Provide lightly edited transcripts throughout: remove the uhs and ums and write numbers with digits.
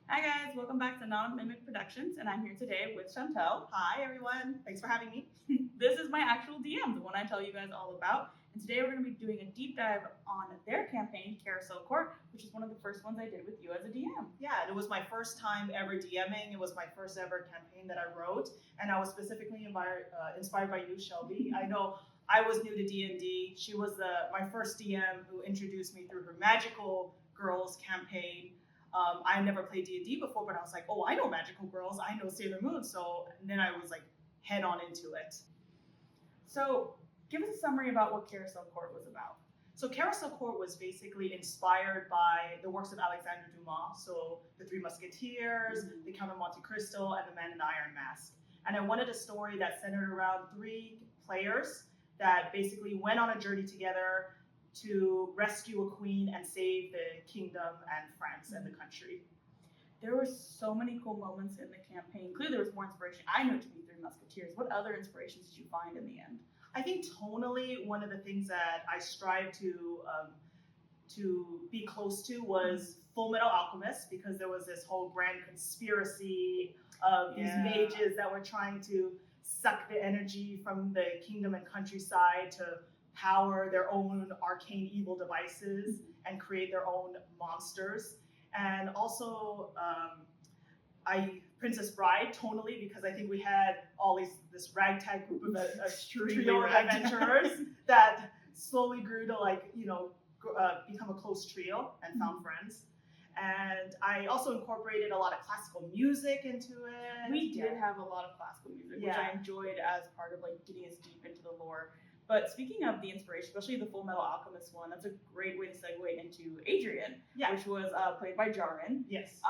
Hi guys, welcome back to Non-Mimic Productions, and I'm here today with Chantal. Hi everyone, thanks for having me. This is my actual DM, the one I tell you guys all about. And today we're going to be doing a deep dive on their campaign, Carousel Court, which is one of the first ones I did with you as a DM. Yeah, and it was my first time ever DMing. It was my first ever campaign that I wrote, and I was specifically inspired by you, Shelby. I know I was new to D&D. She was my first DM who introduced me through her Magical Girls campaign. I never played D&D before, but I was like, oh, I know Magical Girls. I know Sailor Moon. So and then I was like head on into it. So give us a summary about what Carousel Court was about. So Carousel Court was basically inspired by the works of Alexandre Dumas, so The Three Musketeers, The Count of Monte Cristo, and The Man in the Iron Mask. And I wanted a story that centered around three players that basically went on a journey together to rescue a queen and save the kingdom and France and the country. There were so many cool moments in the campaign. Clearly there was more inspiration. I knew it to be Three Musketeers. What other inspirations did you find in the end? I think tonally, one of the things that I strive to be close to was Full Metal Alchemist, because there was this whole grand conspiracy of these mages that were trying to suck the energy from the kingdom and countryside to power their own arcane evil devices and create their own monsters. And also, Princess Bride tonally, because I think we had this ragtag group of trio of adventurers that slowly grew to become a close trio and found friends. And I also incorporated a lot of classical music into it. We did have a lot of classical music, which I enjoyed as part of getting us deep into the lore. But speaking of the inspiration, especially the Full Metal Alchemist one, that's a great way to segue into Adrian, which was played by Jaren. Yes.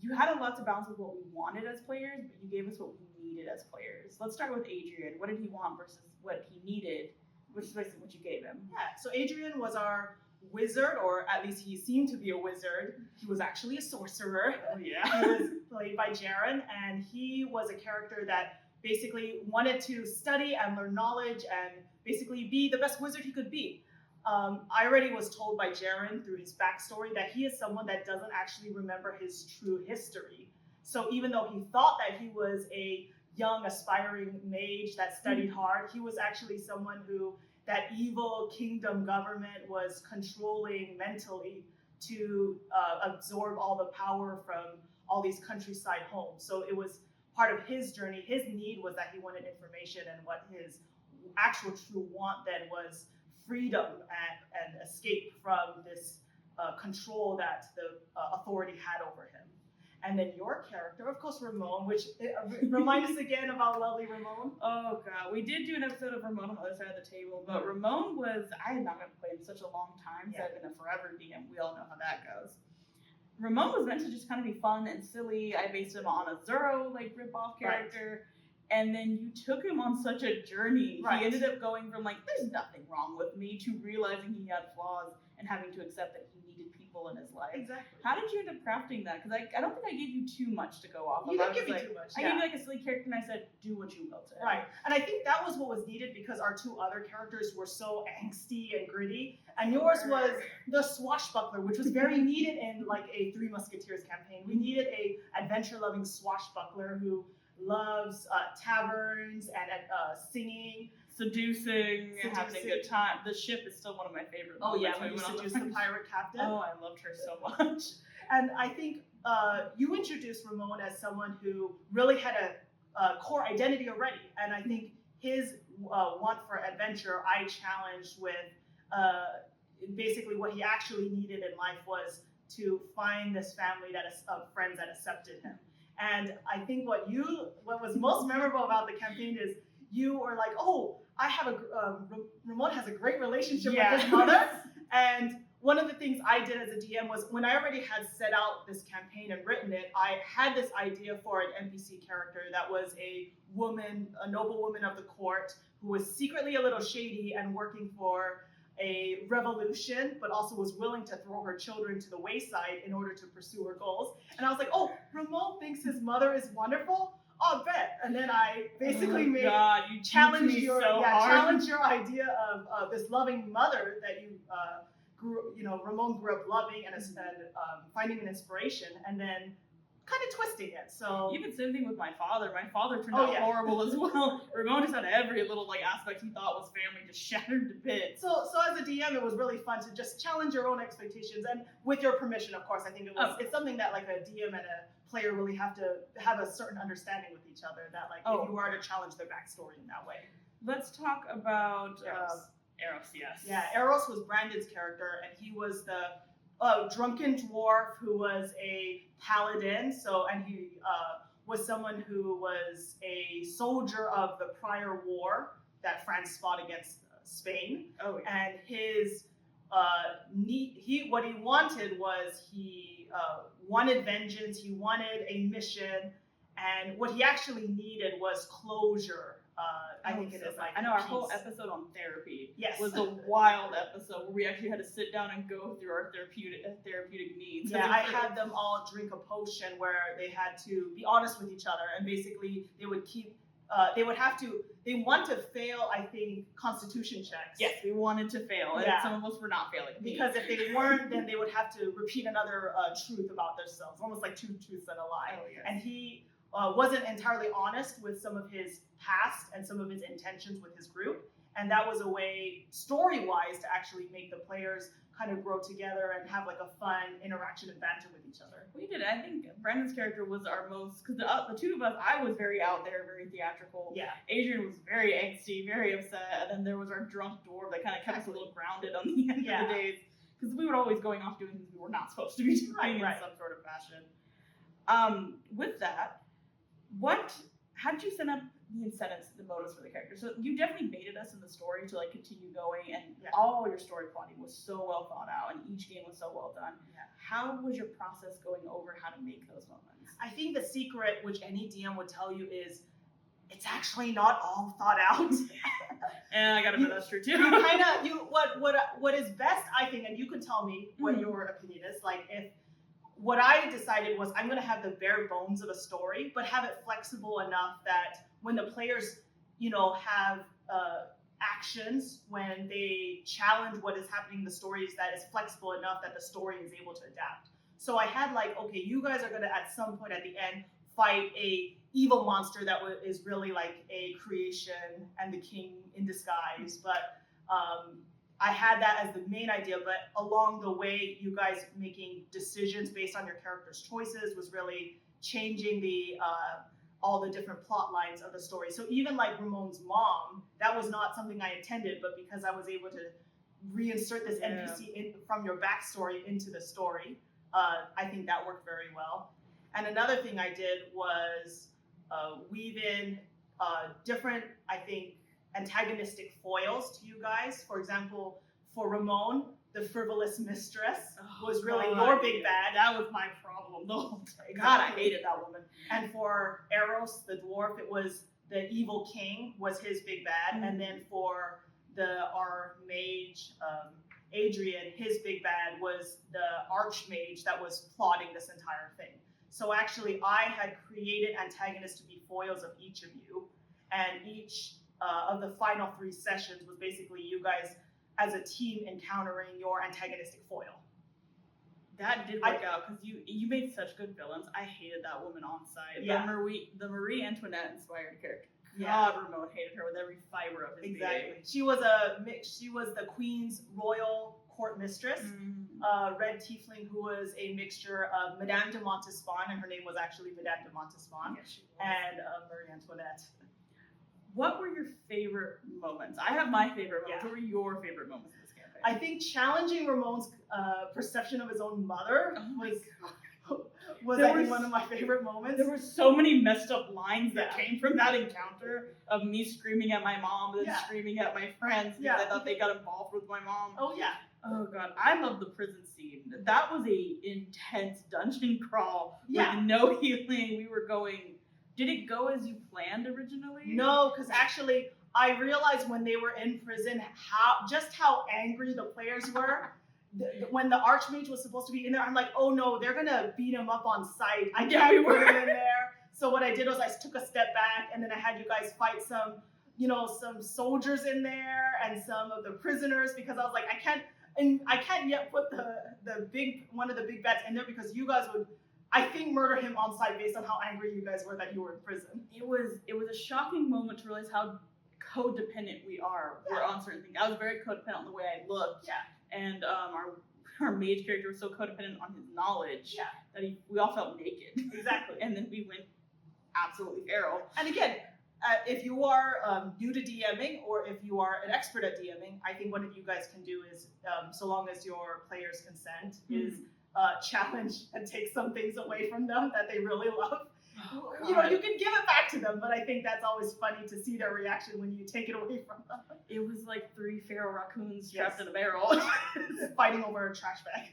You had a lot to balance with what we wanted as players, but you gave us what we needed as players. Let's start with Adrian. What did he want versus what he needed, which is basically what you gave him. Yeah, so Adrian was our wizard, or at least he seemed to be a wizard. He was actually a sorcerer. Oh, yeah. He was played by Jaren, and he was a character that basically wanted to study and learn knowledge and basically be the best wizard he could be. I already was told by Jaren through his backstory that he is someone that doesn't actually remember his true history. So even though he thought that he was a young, aspiring mage that studied hard, he was actually someone who that evil kingdom government was controlling mentally to absorb all the power from all these countryside homes. So it was part of his journey. His need was that he wanted information, and what his actual true want then was freedom and escape from this control that the authority had over him. And then your character, of course, Ramon, which remind us again about lovely Ramon. Oh god, we did do an episode of Ramon on the other side of the table, but Ramon I had not been playing in such a long time, so I've been a forever DM. We all know how that goes. Ramon was meant to just kind of be fun and silly. I based him on a Zoro rip-off character. Right. And then you took him on such a journey. Right. He ended up going from there's nothing wrong with me to realizing he had flaws and having to accept that he needed people in his life. Exactly. How did you end up crafting that? Because I don't think I gave you too much to go off of. You didn't give me too much. I gave you a silly character and I said, do what you will to him. Right. And I think that was what was needed because our two other characters were so angsty and gritty. And yours was the swashbuckler, which was very needed in a Three Musketeers campaign. We needed a adventure-loving swashbuckler who loves taverns and singing, seducing, having a good time. The ship is still one of my favorites. Oh yeah, when you seduced the pirate captain. Oh, I loved her so much. And I think you introduced Ramon as someone who really had a core identity already. And I think his want for adventure, I challenged with basically what he actually needed in life was to find this family of friends that accepted him. And I think what was most memorable about the campaign is you were like, oh, Ramon has a great relationship with his mother. And one of the things I did as a DM was when I already had set out this campaign and written it, I had this idea for an NPC character that was a woman, a noble woman of the court who was secretly a little shady and working for a revolution, but also was willing to throw her children to the wayside in order to pursue her goals. And I was like, oh, Ramon thinks his mother is wonderful? Oh, bet. And then I basically challenged your idea of this loving mother that Ramon grew up loving and finding an inspiration. And then of twisting it. So even same thing with my father. My father turned Oh, out yeah. horrible as well. Ramon just had every little like aspect he thought was family just shattered to bits. So as a DM, it was really fun to just challenge your own expectations, and with your permission, of course. I think it's something that like a DM and a player really have to have a certain understanding with each other. That like if you are to challenge their backstory in that way. Let's talk about Eros. Yes. Yeah, Eros was Brandon's character, and he was the drunken dwarf who was a paladin. And he was someone who was a soldier of the prior war that France fought against Spain. Oh, yeah. And his what he wanted was he wanted vengeance. He wanted a mission, and what he actually needed was closure. I think it is like I know our whole episode on therapy was a Yes. wild episode where we actually had to sit down and go through our therapeutic needs. Yeah, I had them all drink a potion where they had to be honest with each other, and basically they would keep. They want to fail, I think, constitution checks. Yes, we wanted to fail, and Yeah. some of us were not failing. Because if they weren't, then they would have to repeat another truth about themselves, almost like two truths and a lie. Oh, yes. And he wasn't entirely honest with some of his past and some of his intentions with his group. And that was a way, story-wise, to actually make the players kind of grow together and have like a fun interaction and banter with each other. We did. I think Brandon's character was our most, because the two of us, I was very out there, very theatrical. Yeah. Adrian was very angsty, very upset, and then there was our drunk dwarf that kind of kept us a little grounded on the end of the days, because we were always going off doing things we were not supposed to be doing in some sort of fashion. With that, how did you set up the incentives, the motives for the characters? So you definitely baited us in the story to like continue going, and all your story plotting was so well thought out, and each game was so well done. Yeah. How was your process going over how to make those moments? I think the secret, which any DM would tell you, is it's actually not all thought out. And I gotta admit that's true too. What is best, I think, and you can tell me what your opinion is. Like if what I decided was I'm going to have the bare bones of a story, but have it flexible enough that when the players, have actions, when they challenge what is happening in the stories, that is flexible enough that the story is able to adapt. So I had like, okay, you guys are going to at some point at the end fight a evil monster that is really like a creation and the king in disguise. But I had that as the main idea, but along the way, you guys making decisions based on your character's choices was really changing all the different plot lines of the story. So even like Ramon's mom, that was not something I intended, but because I was able to reinsert this NPC from your backstory into the story, I think that worked very well. And another thing I did was weave in different, I think, antagonistic foils to you guys. For example, for Ramon, the frivolous mistress was really your big bad. That was my problem the whole time. God, I hated that woman. And for Eros, the dwarf, it was the evil king was his big bad. And then for our mage, Adrian, his big bad was the archmage that was plotting this entire thing. So actually, I had created antagonists to be foils of each of you, and each of the final 3 sessions was basically you guys as a team encountering your antagonistic foil. That did work out because you made such good villains. I hated that woman on site. Yeah. The Marie Antoinette inspired character. Yeah. God, Ramon hated her with every fiber of his Exactly. being. She was the queen's royal court mistress, red tiefling who was a mixture of Madame de Montespan, and her name was actually Madame de Montespan, Yes, she was. and Marie Antoinette. What were your favorite moments? I have my favorite moments. Yeah. What were your favorite moments in this campaign? I think challenging Ramon's perception of his own mother was I think one of my favorite moments. There were so many messed up lines that came from that encounter of me screaming at my mom and then screaming at my friends because I thought they got involved with my mom. Oh yeah. Oh god, I love the prison scene. That was a intense dungeon crawl with no healing. We were going. Did it go as you planned originally? No, because actually I realized when they were in prison how angry the players were. When the archmage was supposed to be in there, I'm like, oh no, they're gonna beat him up on sight. I can't put him in there. So what I did was I took a step back, and then I had you guys fight some soldiers in there and some of the prisoners, because I was like, I can't yet put one of the big bats in there because you guys would. I think murder him on sight based on how angry you guys were that you were in prison. It was a shocking moment to realize how codependent we are. We're on certain things. I was very codependent on the way I looked. Yeah. And our mage character was so codependent on his knowledge that we all felt naked. Exactly. And then we went absolutely feral. And again, if you are new to DMing or if you are an expert at DMing, I think what you guys can do is, so long as your players consent, is challenge and take some things away from them that they really love. Oh, you know, you can give it back to them, but I think that's always funny to see their reaction when you take it away from them. It was like 3 feral raccoons trapped in a barrel. Fighting over a trash bag.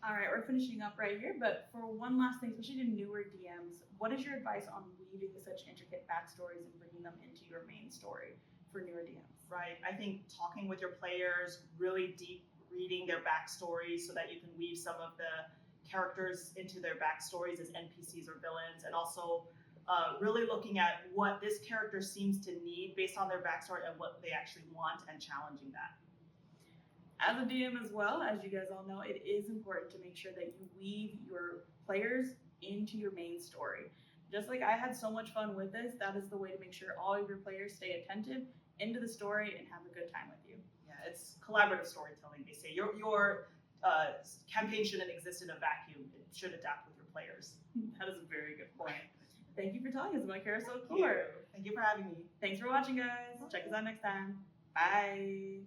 All right, we're finishing up right here, but for one last thing, especially to newer DMs, what is your advice on weaving such intricate backstories and bringing them into your main story for newer DMs? Right, I think talking with your players, really deep reading their backstories so that you can weave some of the characters into their backstories as NPCs or villains, and also really looking at what this character seems to need based on their backstory and what they actually want, and challenging that. As a DM as well, as you guys all know, it is important to make sure that you weave your players into your main story. Just like I had so much fun with this, that is the way to make sure all of your players stay attentive into the story and have a good time with you. Yeah, it's collaborative storytelling, they say. Your campaign shouldn't exist in a vacuum. It should adapt with your players. That is a very good point. Thank you for telling us about Carousel Court. Thank you for having me. Thanks for watching, guys. Check us out next time. Bye.